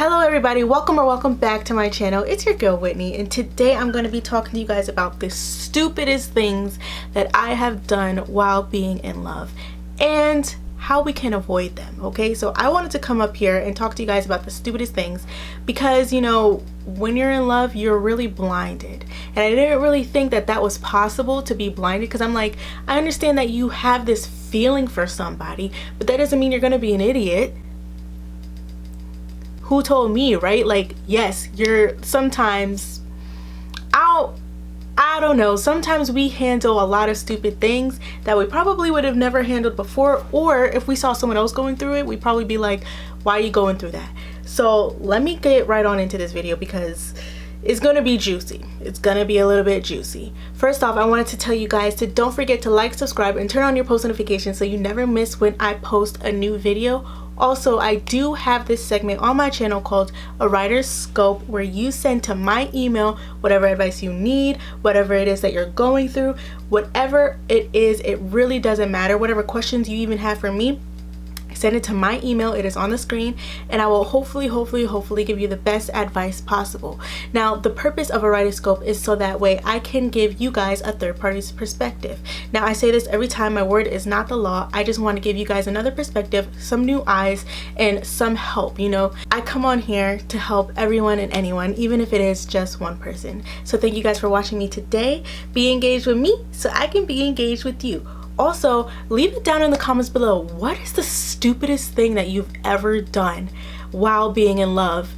Hello everybody, welcome back to my channel. It's your girl Whitney, and today I'm going to be talking to you guys about the stupidest things that I have done while being in love and how we can avoid them. Okay, so I wanted to come up here and talk to you guys about the stupidest things because, you know, when you're in love, you're really blinded, and I didn't really think that that was possible, to be blinded, because I'm like, I understand that you have this feeling for somebody, but that doesn't mean you're going to be an idiot. Who told me, right? Like, yes, you're sometimes I don't know, sometimes we handle a lot of stupid things that we probably would have never handled before, or if we saw someone else going through it, we'd probably be like, why are you going through that? So let me get right on into this video because it's gonna be juicy. It's gonna be a little bit juicy. First off, I wanted to tell you guys to don't forget to like, subscribe, and turn on your post notifications so you never miss when I post a new video. Also, I do have this segment on my channel called A Writer's Scope, where you send to my email whatever advice you need, whatever it is that you're going through, whatever it is, it really doesn't matter. Whatever questions you even have for me, send it to my email. It is on the screen, and I will hopefully give you the best advice possible. Now, the purpose of a writer's scope is so that way I can give you guys a third party's perspective. Now, I say this every time, my word is not the law. I just want to give you guys another perspective, some new eyes, and some help. You know, I come on here to help everyone and anyone, even if it is just one person. So thank you guys for watching me today. Be engaged with me so I can be engaged with you. Also, leave it down in the comments below. What is the stupidest thing that you've ever done while being in love?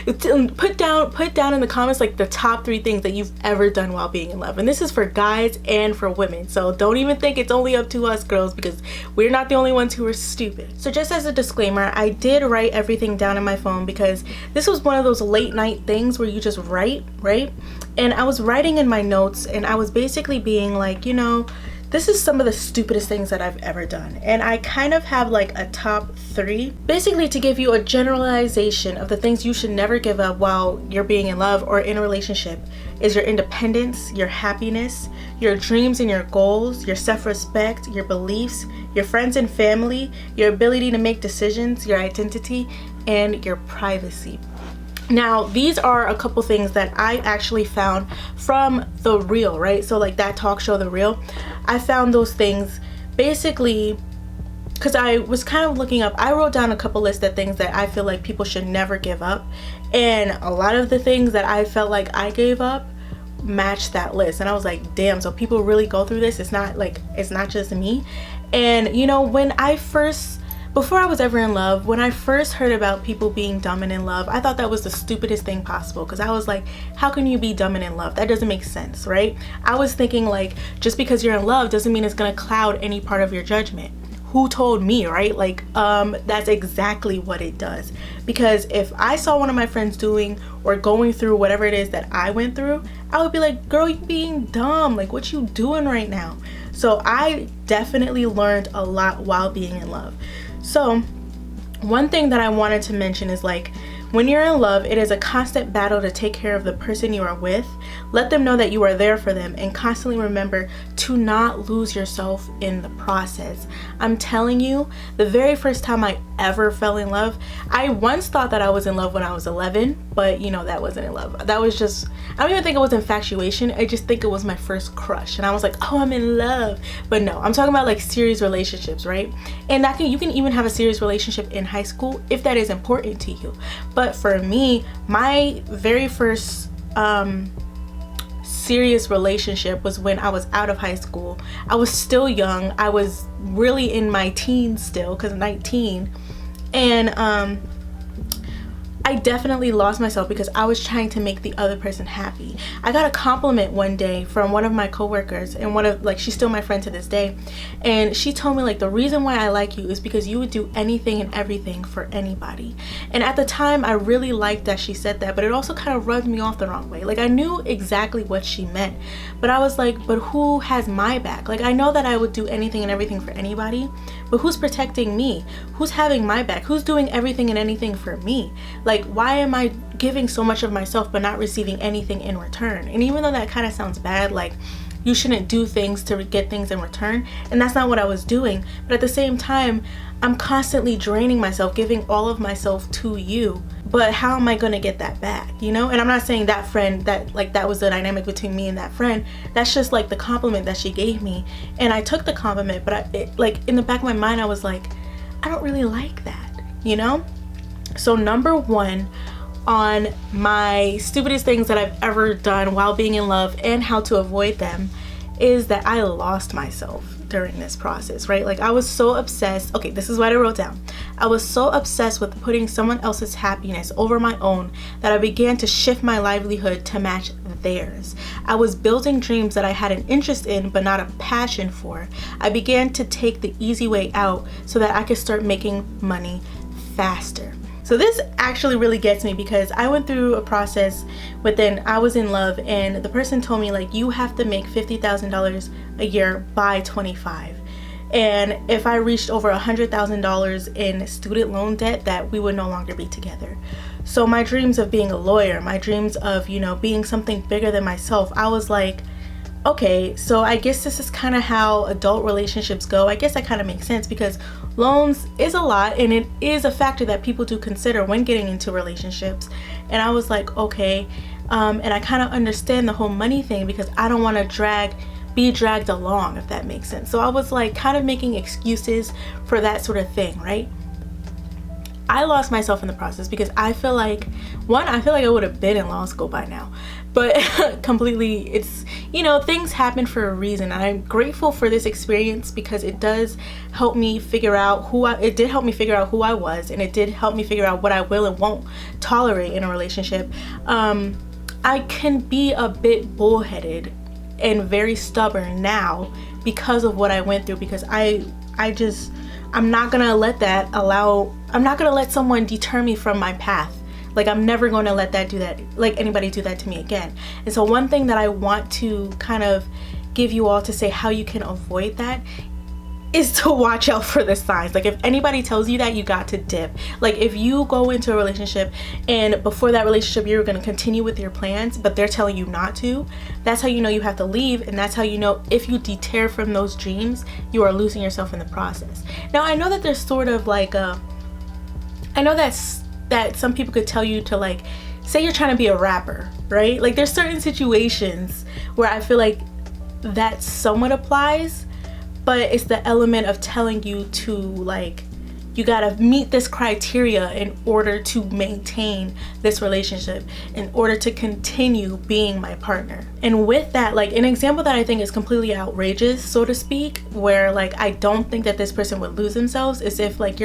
put down in the comments like the top 3 things that you've ever done while being in love. And this is for guys and for women. So don't even think it's only up to us girls, because we're not the only ones who are stupid. So just as a disclaimer, I did write everything down in my phone because this was one of those late night things where you just write, right? And I was writing in my notes, and I was basically being like, you know, this is some of the stupidest things that I've ever done. And I kind of have like a top 3, basically to give you a generalization of the things you should never give up while you're being in love or in a relationship. Is your independence, your happiness, your dreams and your goals, your self-respect, your beliefs, your friends and family, your ability to make decisions, your identity, and your privacy. Now, these are a couple things that I actually found from The Real, right? So like that talk show, The Real. I found those things basically because I was kind of looking up. I wrote down a couple lists of things that I feel like people should never give up. And a lot of the things that I felt like I gave up matched that list. And I was like, damn, so people really go through this. It's not just me. And you know, before I was ever in love, when I first heard about people being dumb and in love, I thought that was the stupidest thing possible, because I was like, how can you be dumb and in love? That doesn't make sense, right? I was thinking like, just because you're in love doesn't mean it's gonna cloud any part of your judgment. Who told me, right? Like, that's exactly what it does. Because if I saw one of my friends doing or going through whatever it is that I went through, I would be like, girl, you being dumb. Like, what you doing right now? So I definitely learned a lot while being in love. So one thing that I wanted to mention is like, when you're in love, it is a constant battle to take care of the person you are with. Let them know that you are there for them, and constantly remember to not lose yourself in the process. I'm telling you, the very first time I ever fell in love, I once thought that I was in love when I was 11, but you know, that wasn't in love. That was just, I don't even think it was infatuation. I just think it was my first crush, and I was like, oh, I'm in love. But no, I'm talking about like serious relationships, right? And you can even have a serious relationship in high school if that is important to you. But for me, my very first serious relationship was when I was out of high school. I was still young. I was really in my teens still, because 19. And I definitely lost myself because I was trying to make the other person happy. I got a compliment one day from one of my coworkers, and she's still my friend to this day, and she told me like, the reason why I like you is because you would do anything and everything for anybody. And at the time, I really liked that she said that, but it also kind of rubbed me off the wrong way. Like, I knew exactly what she meant, but I was like, but who has my back? Like, I know that I would do anything and everything for anybody, but who's protecting me? Who's having my back? Who's doing everything and anything for me? Like, why am I giving so much of myself but not receiving anything in return? And even though that kind of sounds bad, like, you shouldn't do things to get things in return. And that's not what I was doing. But at the same time, I'm constantly draining myself, giving all of myself to you. But how am I gonna get that back, you know? And I'm not saying that friend, that was the dynamic between me and that friend. That's just like the compliment that she gave me. And I took the compliment, but like in the back of my mind, I was like, I don't really like that, you know? So number one on my stupidest things that I've ever done while being in love and how to avoid them is that I lost myself during this process, right? Like I was so obsessed. Okay, this is what I wrote down. I was so obsessed with putting someone else's happiness over my own that I began to shift my livelihood to match theirs. I was building dreams that I had an interest in but not a passion for. I began to take the easy way out so that I could start making money faster. So this actually really gets me because I went through a process within, I was in love, and the person told me like, you have to make $50,000 a year by 25. And if I reached over $100,000 in student loan debt, that we would no longer be together. So my dreams of being a lawyer, my dreams of, you know, being something bigger than myself, I was like, okay, so I guess this is kind of how adult relationships go. I guess that kind of makes sense because loans is a lot and it is a factor that people do consider when getting into relationships. And I was like, okay, and I kind of understand the whole money thing because I don't want to be dragged along, if that makes sense. So I was like kind of making excuses for that sort of thing, right? I lost myself in the process because I feel like I would have been in law school by now, but completely, it's, you know, things happen for a reason. And I'm grateful for this experience because it does help me figure out it did help me figure out who I was, and it did help me figure out what I will and won't tolerate in a relationship. I can be a bit bullheaded and very stubborn now because of what I went through, because I'm not gonna let someone deter me from my path. Like I'm never going to let anybody do that to me again. And so one thing that I want to kind of give you all to say how you can avoid that is to watch out for the signs. Like if anybody tells you that, you got to dip. Like if you go into a relationship and before that relationship you're going to continue with your plans, but they're telling you not to, that's how you know you have to leave. And that's how you know if you deter from those dreams, you are losing yourself in the process. Now I know that there's sort of like I know that some people could tell you to, like, say you're trying to be a rapper, right? Like there's certain situations where I feel like that somewhat applies, but it's the element of telling you to, like, you gotta meet this criteria in order to maintain this relationship, in order to continue being my partner. And with that, like an example that I think is completely outrageous, so to speak, where like I don't think that this person would lose themselves, is if like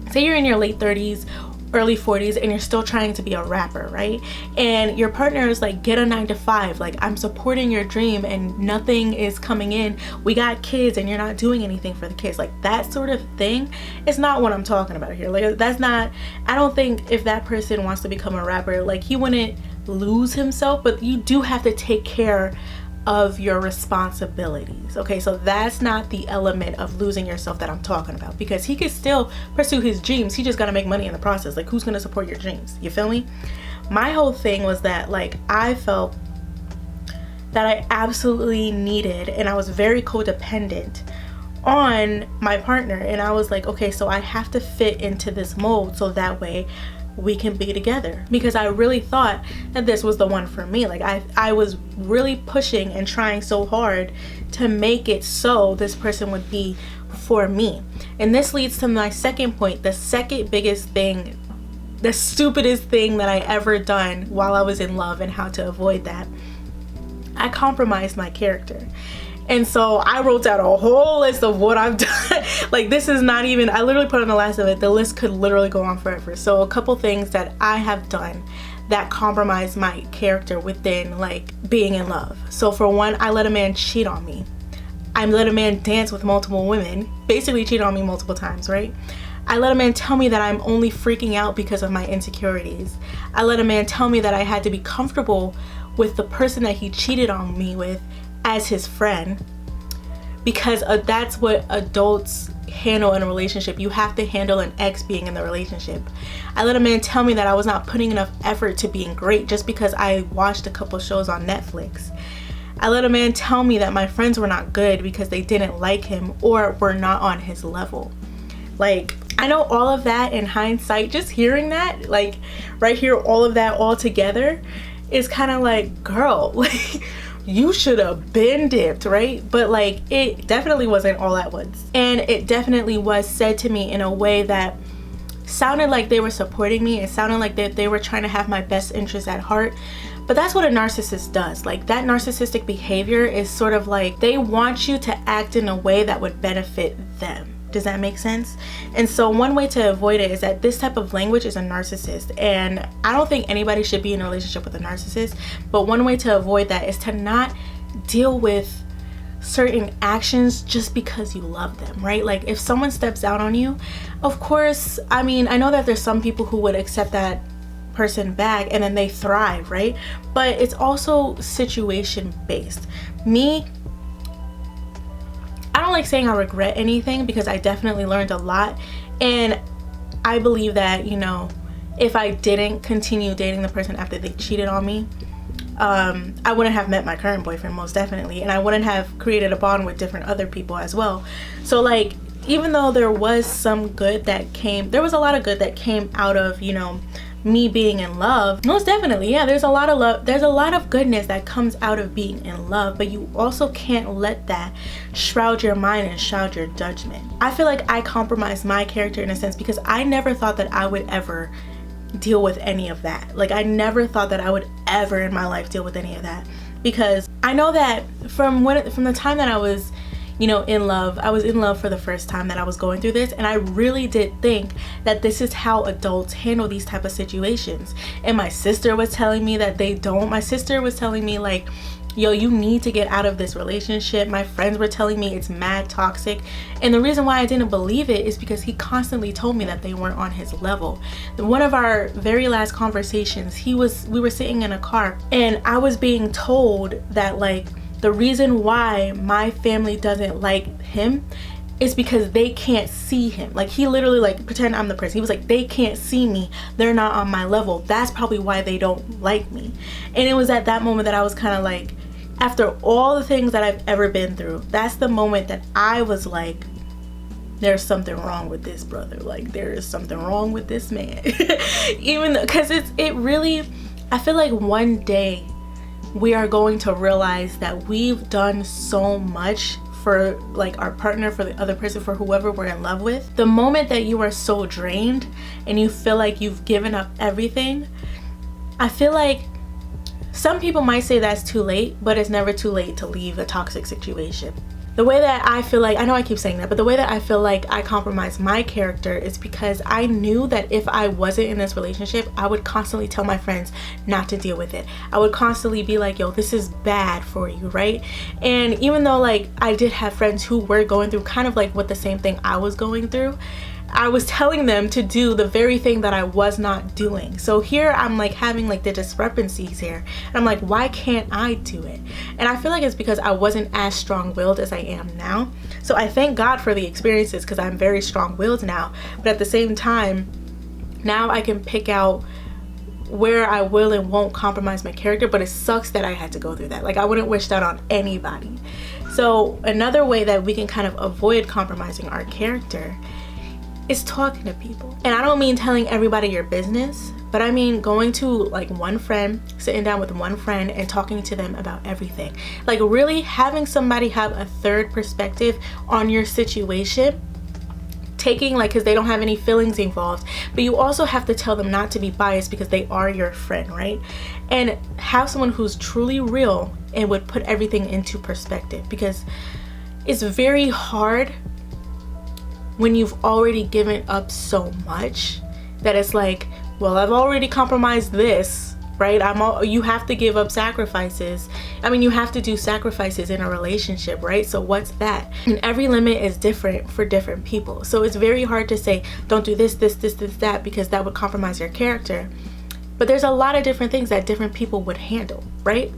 say you're in your late 30s, early 40s, and you're still trying to be a rapper, right? And your partner is like, get a 9-to-5, like I'm supporting your dream and nothing is coming in. We got kids and you're not doing anything for the kids. Like that sort of thing is not what I'm talking about here. Like that's not, I don't think if that person wants to become a rapper, like he wouldn't lose himself, but you do have to take care of your responsibilities. Okay, so that's not the element of losing yourself that I'm talking about, because he could still pursue his dreams. He just got to make money in the process. Like who's going to support your dreams? You feel me? My whole thing was that like I felt that I absolutely needed, and I was very codependent on my partner, and I was like, okay, so I have to fit into this mold so that way we can be together, because I really thought that this was the one for me. Like I was really pushing and trying so hard to make it so this person would be for me. And this leads to my second point, the second biggest thing, the stupidest thing that I ever done while I was in love, and how to avoid that. I compromised my character. And so I wrote down a whole list of what I've done. Like this is not even, I literally put on the last of it. The list could literally go on forever. So a couple things that I have done that compromise my character within like being in love. So for one, I let a man cheat on me. I let a man dance with multiple women, basically cheat on me multiple times, right? I let a man tell me that I'm only freaking out because of my insecurities. I let a man tell me that I had to be comfortable with the person that he cheated on me with as his friend, because that's what adults handle in a relationship. You have to handle an ex being in the relationship. I let a man tell me that I was not putting enough effort to being great just because I watched a couple shows on Netflix. I let a man tell me that my friends were not good because they didn't like him or were not on his level. Like, I know all of that in hindsight, just hearing that, like right here, all of that all together is kind of like, girl, like you should have been dipped, right? But like, it definitely wasn't all at once. And it definitely was said to me in a way that sounded like they were supporting me. It sounded like that they were trying to have my best interest at heart. But that's what a narcissist does. Like, that narcissistic behavior is sort of like they want you to act in a way that would benefit them. Does that make sense? And so one way to avoid it is that this type of language is a narcissist, and I don't think anybody should be in a relationship with a narcissist. But one way to avoid that is to not deal with certain actions just because you love them, right? Like, if someone steps out on you, of course, I mean, I know that there's some people who would accept that person back and then they thrive, right? But it's also situation based. Me, I don't like saying I regret anything because I definitely learned a lot, and I believe that, you know, if I didn't continue dating the person after they cheated on me, I wouldn't have met my current boyfriend, most definitely, and I wouldn't have created a bond with different other people as well. So like, even though there was some good that came, there was a lot of good that came out of, you know, me being in love, most definitely, yeah, there's a lot of love, there's a lot of goodness that comes out of being in love, but you also can't let that shroud your mind and shroud your judgment. I feel like I compromised my character in a sense because I never thought that I would ever deal with any of that. Like, I never thought that I would ever in my life deal with any of that, because I know that from the time that I was, you know, in love, I was in love for the first time that I was going through this, and I really did think that this is how adults handle these type of situations. And my sister was telling me that they don't. My sister was telling me like, yo, you need to get out of this relationship. My friends were telling me it's mad toxic, and the reason why I didn't believe it is because he constantly told me that they weren't on his level. One of our very last conversations, we were sitting in a car, and I was being told that like, the reason why my family doesn't like him is because they can't see him. Like, he literally, like, pretend I'm the person. He was like, they can't see me. They're not on my level. That's probably why they don't like me. And it was at that moment that I was kind of like, after all the things that I've ever been through, that's the moment that I was like, there's something wrong with this brother. Like, there is something wrong with this man. Even because it really, I feel like one day we are going to realize that we've done so much for like our partner, for the other person, for whoever we're in love with. The moment that you are so drained and you feel like you've given up everything, I feel like some people might say that's too late, but it's never too late to leave a toxic situation. The way that I feel like, I know I keep saying that, but the way that I feel like I compromised my character is because I knew that if I wasn't in this relationship, I would constantly tell my friends not to deal with it. I would constantly be like, yo, this is bad for you, right? And even though like I did have friends who were going through kind of like what the same thing I was going through, I was telling them to do the very thing that I was not doing. So here I'm like having like the discrepancies here, and I'm like, why can't I do it? And I feel like it's because I wasn't as strong-willed as I am now. So I thank God for the experiences because I'm very strong-willed now, but at the same time, now I can pick out where I will and won't compromise my character. But it sucks that I had to go through that. Like, I wouldn't wish that on anybody. So another way that we can kind of avoid compromising our character is talking to people. And I don't mean telling everybody your business, but I mean going to like one friend, sitting down with one friend and talking to them about everything. Like, really having somebody have a third perspective on your situation, taking like, because they don't have any feelings involved, but you also have to tell them not to be biased because they are your friend, right? And have someone who's truly real and would put everything into perspective, because it's very hard when you've already given up so much that it's like, well, I've already compromised this, right? You have to give up sacrifices. I mean, you have to do sacrifices in a relationship, right? So what's that? And every limit is different for different people. So it's very hard to say, don't do this, that, because that would compromise your character. But there's a lot of different things that different people would handle, right?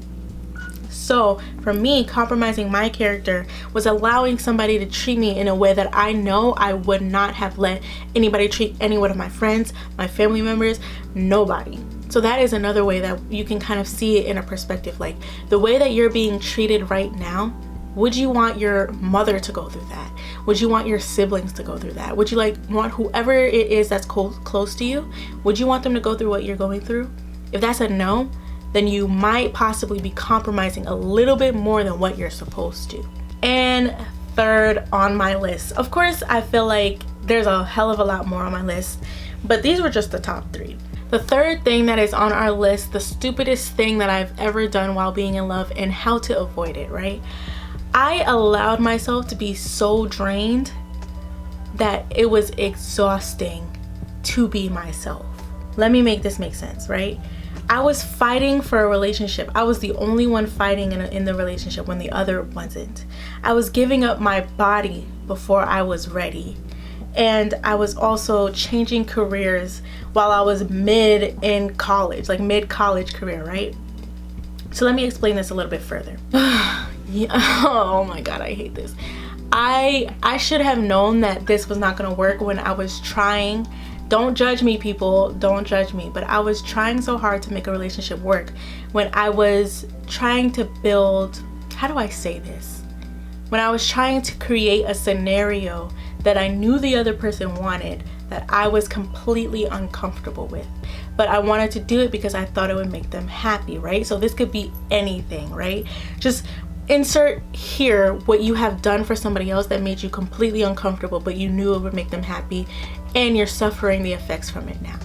So for me, compromising my character was allowing somebody to treat me in a way that I know I would not have let anybody treat any one of my friends, my family members, nobody. So that is another way that you can kind of see it in a perspective. Like the way that you're being treated right now, would you want your mother to go through that? Would you want your siblings to go through that? Would you want whoever it is that's close to you, would you want them to go through what you're going through? If that's a no, then you might possibly be compromising a little bit more than what you're supposed to. And third on my list, of course, I feel like there's a hell of a lot more on my list, but these were just the top 3. The third thing that is on our list, the stupidest thing that I've ever done while being in love and how to avoid it, right? I allowed myself to be so drained that it was exhausting to be myself. Let me make this make sense, right? I was fighting for a relationship. I was the only one fighting in the relationship when the other wasn't. I was giving up my body before I was ready. And I was also changing careers while I was mid college career, right? So let me explain this a little bit further. Yeah. Oh my God, I hate this. I should have known that this was not gonna work when I was trying. Don't judge me, people, don't judge me, but I was trying so hard to make a relationship work when I was trying to build, how do I say this? When I was trying to create a scenario that I knew the other person wanted, that I was completely uncomfortable with, but I wanted to do it because I thought it would make them happy, right? So this could be anything, right? Just insert here what you have done for somebody else that made you completely uncomfortable, but you knew it would make them happy, and you're suffering the effects from it now.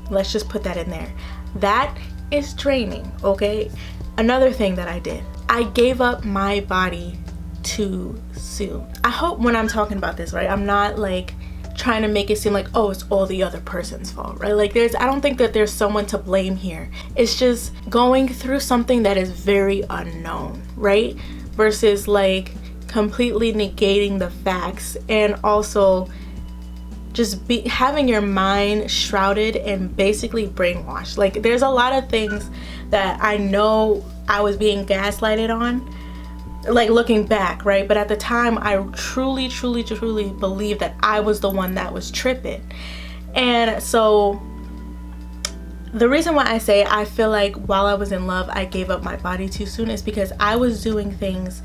Let's just put that in there. That is draining, okay? Another thing that I did, I gave up my body too soon. I hope when I'm talking about this, right, I'm not like trying to make it seem like, oh, it's all the other person's fault, right? Like I don't think that there's someone to blame here. It's just going through something that is very unknown, right? Versus like completely negating the facts, and also just having your mind shrouded and basically brainwashed. Like there's a lot of things that I know I was being gaslighted on, like looking back, right? But at the time, I truly believed that I was the one that was tripping. And so the reason why I say I feel like while I was in love, I gave up my body too soon is because I was doing things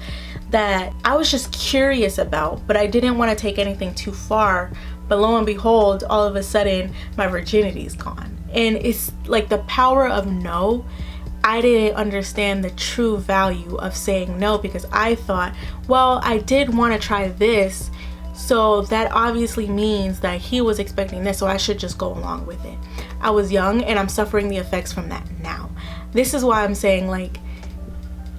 that I was just curious about, but I didn't want to take anything too far. But lo and behold, all of a sudden, my virginity is gone. And it's like the power of no. I didn't understand the true value of saying no, because I thought, well, I did want to try this, so that obviously means that he was expecting this, so I should just go along with it. I was young and I'm suffering the effects from that now. This is why I'm saying, like,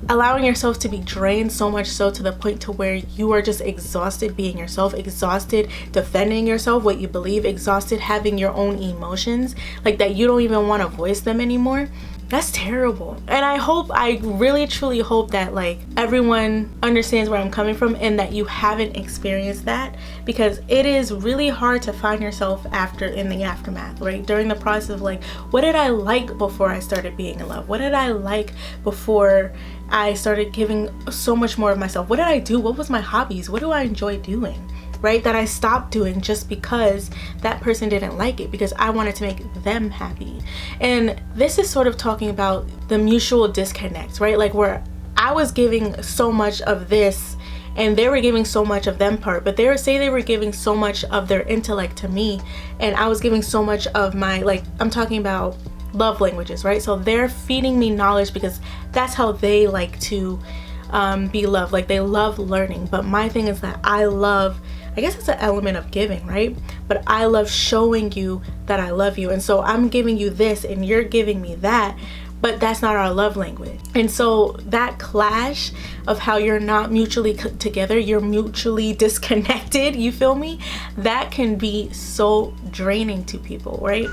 allowing yourself to be drained so much so to the point to where you are just exhausted being yourself, exhausted defending yourself, what you believe, exhausted having your own emotions, like that you don't even want to voice them anymore. That's terrible. And I really truly hope that like everyone understands where I'm coming from and that you haven't experienced that, because it is really hard to find yourself in the aftermath, right? During the process of like, what did I like before I started being in love? What did I like before I started giving so much more of myself? What did I do? What was my hobbies? What do I enjoy doing? Right? That I stopped doing just because that person didn't like it, because I wanted to make them happy. And this is sort of talking about the mutual disconnect, right? Like where I was giving so much of this and they were giving so much of them part, but they were giving so much of their intellect to me, and I was giving so much of my, like, I'm talking about love languages, right? So they're feeding me knowledge because that's how they like to be loved. Like they love learning. But my thing is that I guess it's an element of giving, right? But I love showing you that I love you. And so I'm giving you this and you're giving me that, but that's not our love language. And so that clash of how you're not mutually together, you're mutually disconnected, you feel me? That can be so draining to people, right?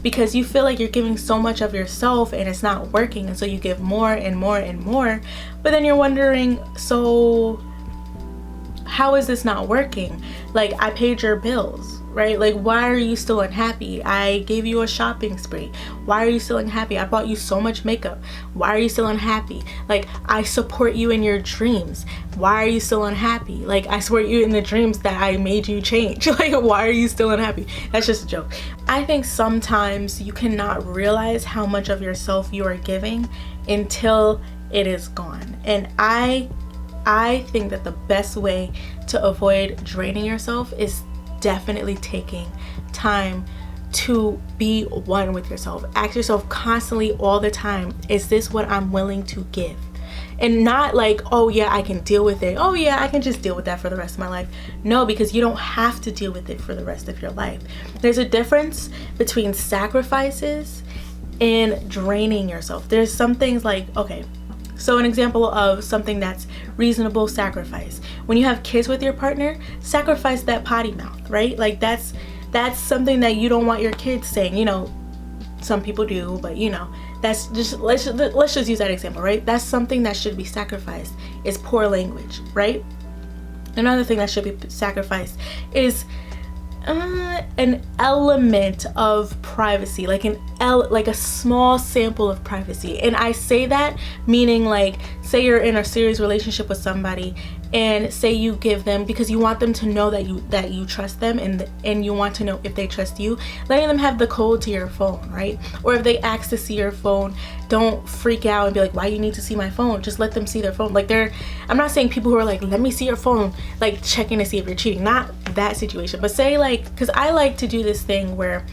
Because you feel like you're giving so much of yourself and it's not working. And so you give more and more and more, but then you're wondering, so how is this not working? Like, I paid your bills, right? Like, why are you still unhappy? I gave you a shopping spree. Why are you still unhappy? I bought you so much makeup. Why are you still unhappy? Like, I support you in your dreams. Why are you still unhappy? Like, I support you in the dreams that I made you change. Like, why are you still unhappy? That's just a joke. I think sometimes you cannot realize how much of yourself you are giving until it is gone. And I think that the best way to avoid draining yourself is definitely taking time to be one with yourself. Ask yourself constantly, all the time, is this what I'm willing to give? And not like, oh yeah, I can deal with it. Oh yeah, I can just deal with that for the rest of my life. No, because you don't have to deal with it for the rest of your life. There's a difference between sacrifices and draining yourself. There's some things like, okay, so an example of something that's reasonable sacrifice. When you have kids with your partner, sacrifice that potty mouth, right? Like that's something that you don't want your kids saying. You know, some people do, but you know, that's just, let's just use that example, right? That's something that should be sacrificed, is poor language, right? Another thing that should be sacrificed is an element of privacy, like a small sample of privacy. And I say that meaning, like, say you're in a serious relationship with somebody, and say you give them, because you want them to know that you trust them, and you want to know if they trust you, letting them have the code to your phone, right? Or if they ask to see your phone, don't freak out and be like, why you need to see my phone? Just let them see their phone. Like, I'm not saying people who are like, let me see your phone, like checking to see if you're cheating, not that situation. But say, like, because I like to do this thing where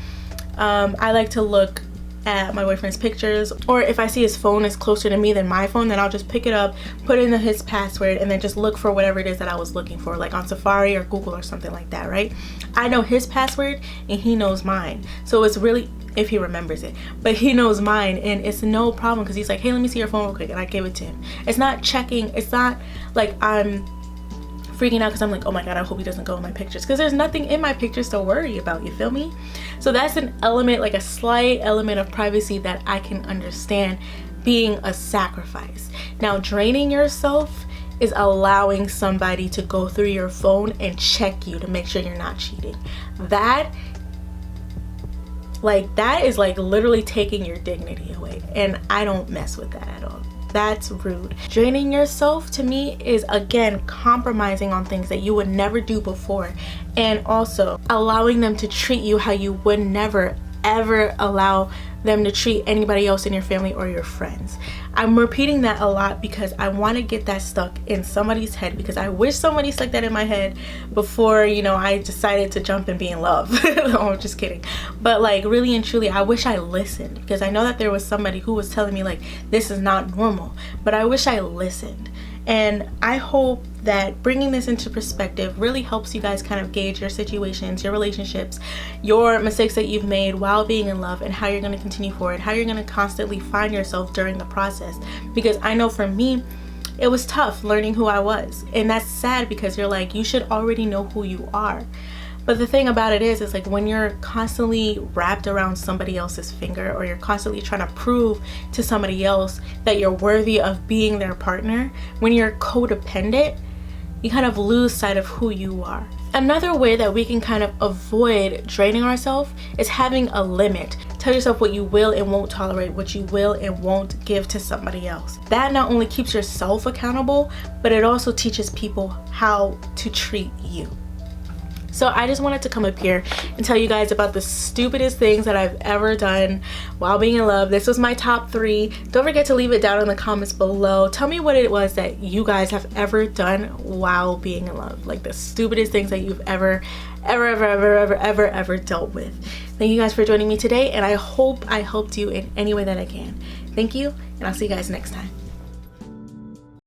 I like to look at my boyfriend's pictures, or if I see his phone is closer to me than my phone, then I'll just pick it up, put in his password, and then just look for whatever it is that I was looking for, like on Safari or Google or something like that, right? I know his password and he knows mine, so it's really, if he remembers it, but he knows mine, and it's no problem, because he's like, hey, let me see your phone real quick, and I give it to him. It's not checking, it's not like I'm freaking out because I'm like, oh my god, I hope he doesn't go in my pictures, because there's nothing in my pictures to worry about, you feel me? So that's an element, like a slight element of privacy that I can understand being a sacrifice. Now, draining yourself is allowing somebody to go through your phone and check you to make sure you're not cheating. That is like literally taking your dignity away, and I don't mess with that at all. That's rude. Draining yourself, to me, is again compromising on things that you would never do before, and also allowing them to treat you how you would never ever allow them to treat anybody else in your family or your friends. I'm repeating that a lot because I want to get that stuck in somebody's head, because I wish somebody stuck that in my head before, you know, I decided to jump and be in love. No, I'm just kidding. But like, really and truly, I wish I listened, because I know that there was somebody who was telling me like, this is not normal, but I wish I listened. And I hope that bringing this into perspective really helps you guys kind of gauge your situations, your relationships, your mistakes that you've made while being in love, and how you're going to continue forward, how you're going to constantly find yourself during the process. Because I know for me, it was tough learning who I was. And that's sad, because you're like, you should already know who you are. But the thing about it is like, when you're constantly wrapped around somebody else's finger, or you're constantly trying to prove to somebody else that you're worthy of being their partner, when you're codependent, you kind of lose sight of who you are. Another way that we can kind of avoid draining ourselves is having a limit. Tell yourself what you will and won't tolerate, what you will and won't give to somebody else. That not only keeps yourself accountable, but it also teaches people how to treat you. So I just wanted to come up here and tell you guys about the stupidest things that I've ever done while being in love. This was my top 3. Don't forget to leave it down in the comments below. Tell me what it was that you guys have ever done while being in love. Like the stupidest things that you've ever dealt with. Thank you guys for joining me today, and I hope I helped you in any way that I can. Thank you, and I'll see you guys next time.